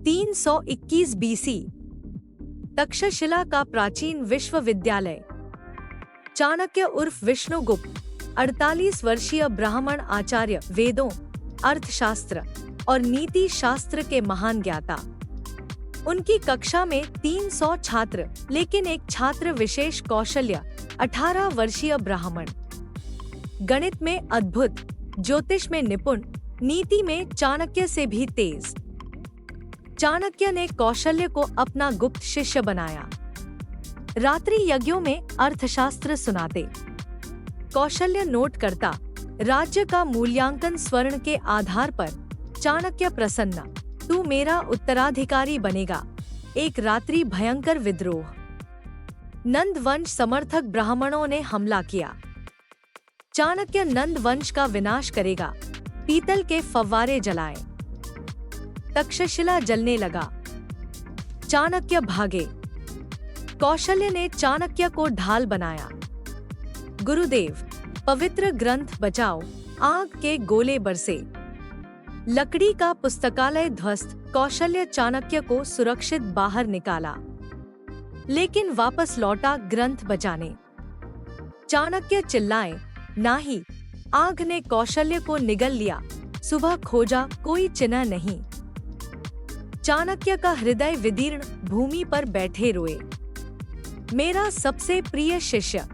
321 BC Takshashila का प्राचीन विश्वविद्यालय। चाणक्य उर्फ विष्णुगुप्त 48 वर्षीय ब्राह्मण आचार्य, वेदों, अर्थशास्त्र और नीति शास्त्र के महान ज्ञाता। उनकी कक्षा में 300 छात्र, लेकिन एक छात्र विशेष कौशल्य, 18 वर्षीय ब्राह्मण। गणित में अद्भुत, ज्योतिष में निपुण, नीति में चाणक्य से भी तेज। चाणक्य ने कौशल्य को अपना गुप्त शिष्य बनाया। रात्रि यज्ञों में अर्थशास्त्र सुनाते, कौशल्य नोट करता, राज्य का मूल्यांकन स्वर्ण के आधार पर। चाणक्य प्रसन्न, तू मेरा उत्तराधिकारी बनेगा। एक रात्रि भयंकर विद्रोह। नंद वंश समर्थक ब्राह्मणों ने हमला किया। चाणक्य नंद वंश का विनाश करेगा। पीतल के फव्वारे जलाए, तक्षशिला जलने लगा। चाणक्य भागे। कौशल्य ने चाणक्य को ढाल बनाया। गुरुदेव, पवित्र ग्रंथ बचाओ। आग के गोले बरसे। लकड़ी का पुस्तकालय ध्वस्त। कौशल्य चाणक्य को सुरक्षित बाहर निकाला, लेकिन वापस लौटा ग्रंथ बचाने। चाणक्य चिल्लाए, नाही। आग ने कौशल्य को निगल लिया। सुबह खोजा, कोई चिन्ह नहीं। चाणक्य का हृदय विदीर्ण, भूमि पर बैठे रोए। मेरा सबसे प्रिय शिष्य,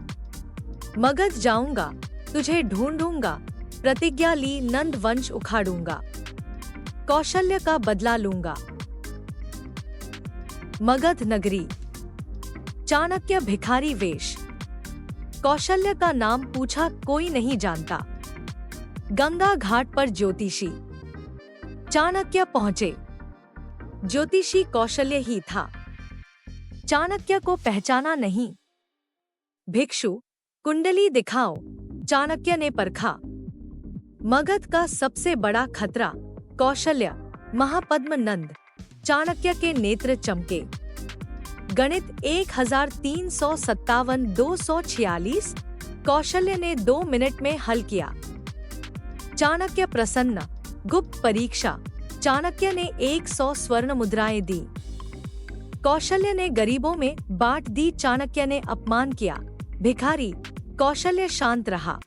मगध जाऊंगा, तुझे ढूंढूंगा। प्रतिज्ञा ली, नंद वंश उखाड़ूंगा, कौशल्य का बदला लूंगा। मगध नगरी। चाणक्य भिखारी वेश। कौशल्य का नाम पूछा, कोई नहीं जानता। गंगा घाट पर ज्योतिषी। चाणक्य पहुंचे। ज्योतिषी कौशल्य ही था। चाणक्य को पहचाना नहीं। भिक्षु, कुंडली दिखाओ। चाणक्य ने परखा। मगध का सबसे बड़ा खतरा कौशल्य, महापद्म नंद। चाणक्य के नेत्र चमके। गणित 1357 246। कौशल्य ने 2 मिनट में हल किया। चाणक्य प्रसन्न। गुप्त परीक्षा। चाणक्य ने 100 स्वर्ण मुद्राएं दी। कौशल्य ने गरीबों में बांट दी। चाणक्य ने अपमान किया। भिखारी। कौशल्य शांत रहा।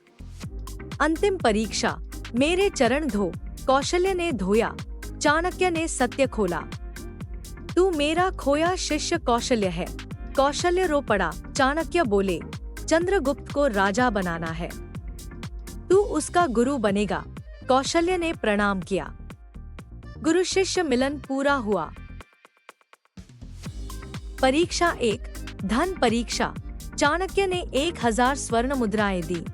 अंतिम परीक्षा। मेरे चरण धो। कौशल्य ने धोया। चाणक्य ने सत्य खोला। तू मेरा खोया शिष्य कौशल्य है। कौशल्य रो पड़ा। चाणक्य बोले, चंद्रगुप्त को राजा बनाना है, तू उसका गुरु बनेगा। कौशल्य ने प्रणाम किया। गुरु शिष्य मिलन पूरा हुआ। परीक्षा 1, धन परीक्षा। चाणक्य ने 1000 स्वर्ण मुद्राएं दी।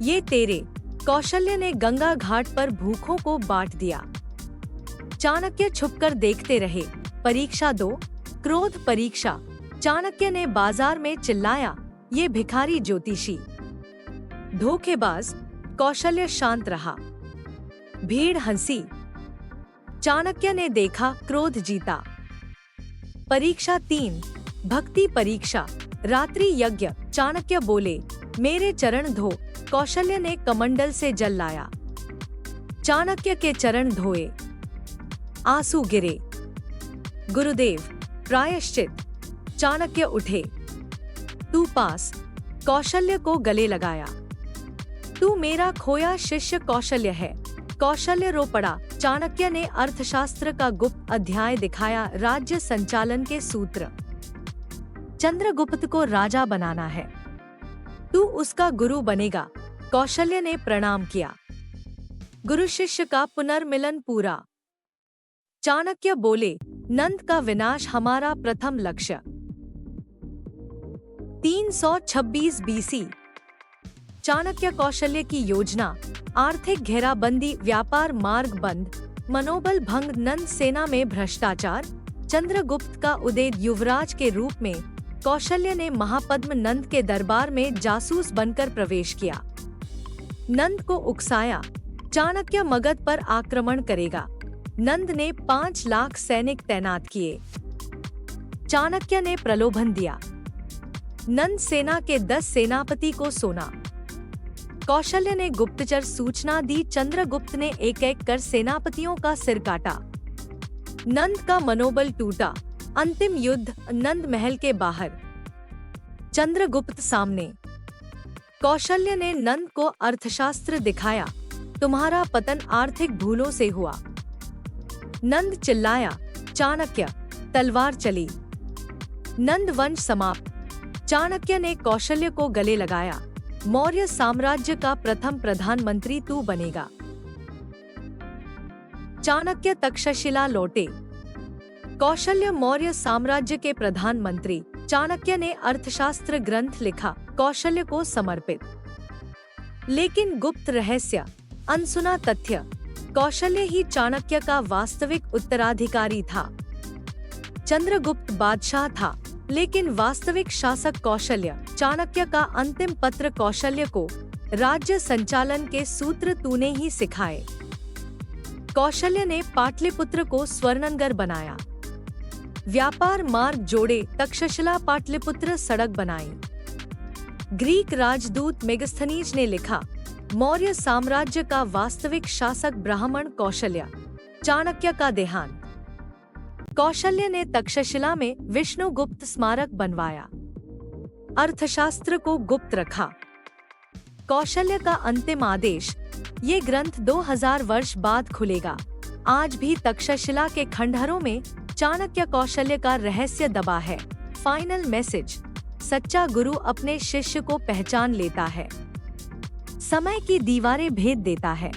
ये तेरे। कौशल्य ने गंगा घाट पर भूखों को बांट दिया। चाणक्य छुपकर देखते रहे। परीक्षा 2, क्रोध परीक्षा। चाणक्य ने बाजार में चिल्लाया, ये भिखारी ज्योतिषी, धोखेबाज। कौशल्य शांत रहा। भीड़ हंसी। चाणक्य ने देखा, क्रोध जीता। परीक्षा 3, भक्ति परीक्षा। रात्रि यज्ञ। चाणक्य बोले, मेरे चरण धो। कौशल्य ने कमंडल से जल लाया। चाणक्य के चरण धोए। आंसू गिरे। गुरुदेव, प्रायश्चित। चाणक्य उठे। तू पास। कौशल्य को गले लगाया। तू मेरा खोया शिष्य कौशल्य है। कौशल्य रो पड़ा। चाणक्य ने अर्थशास्त्र का गुप्त अध्याय दिखाया। राज्य संचालन के सूत्र। चंद्रगुप्त को राजा बनाना है, तू उसका गुरु बनेगा। कौशल्य ने प्रणाम किया। गुरु शिष्य का पुनर्मिलन पूरा। चाणक्य बोले, नंद का विनाश हमारा प्रथम लक्ष्य। 326 BC। चाणक्य कौशल्य की योजना। आर्थिक घेराबंदी, व्यापार मार्ग बंद, मनोबल भंग, नंद सेना में भ्रष्टाचार। चंद्रगुप्त का उदय। युवराज के रूप में कौशल्य ने महापद्म नंद के दरबार में जासूस बनकर प्रवेश किया। नंद को उकसाया, चाणक्य मगध पर आक्रमण करेगा। नंद ने 5 लाख सैनिक तैनात किए। चाणक्य ने प्रलोभन दिया। नंद सेना के 10 सेनापति को सोना। कौशल्य ने गुप्तचर सूचना दी। चंद्रगुप्त ने एक एक कर सेनापतियों का सिर काटा। नंद का मनोबल टूटा। अंतिम युद्ध नंद महल के बाहर। चंद्रगुप्त सामने। कौशल्य ने नंद को अर्थशास्त्र दिखाया। तुम्हारा पतन आर्थिक भूलों से हुआ। नंद चिल्लाया, चाणक्य, तलवार चली। नंद वंश समाप्त। चाणक्य ने कौशल्य को गले लगाया। मौर्य साम्राज्य का प्रथम प्रधानमंत्री तू बनेगा। चाणक्य तक्षशिला लौटे। कौशल्य मौर्य साम्राज्य के प्रधानमंत्री। चाणक्य ने अर्थशास्त्र ग्रंथ लिखा, कौशल्य को समर्पित। लेकिन गुप्त रहस्य, अनसुना तथ्य, कौशल्य ही चाणक्य का वास्तविक उत्तराधिकारी था। चंद्रगुप्त बादशाह था, लेकिन वास्तविक शासक कौशल्य। चाणक्य का अंतिम पत्र कौशल्य को, राज्य संचालन के सूत्र तूने ही सिखाए। कौशल्य ने पाटलिपुत्र को स्वर्णनगर बनाया। व्यापार मार्ग जोड़े, तक्षशिला पाटलिपुत्र सड़क बनाई। ग्रीक राजदूत मेगस्थनीज ने लिखा, मौर्य साम्राज्य का वास्तविक शासक ब्राह्मण कौशल्य। चाणक्य का देहांत। कौशल्य ने तक्षशिला में विष्णुगुप्त स्मारक बनवाया। अर्थशास्त्र को गुप्त रखा। कौशल्य का अंतिम आदेश, ये ग्रंथ 2000 वर्ष बाद खुलेगा। आज भी तक्षशिला के खंडहरों में चाणक्य कौशल्य का रहस्य दबा है। फाइनल मैसेज, सच्चा गुरु अपने शिष्य को पहचान लेता है, समय की दीवारें भेद देता है।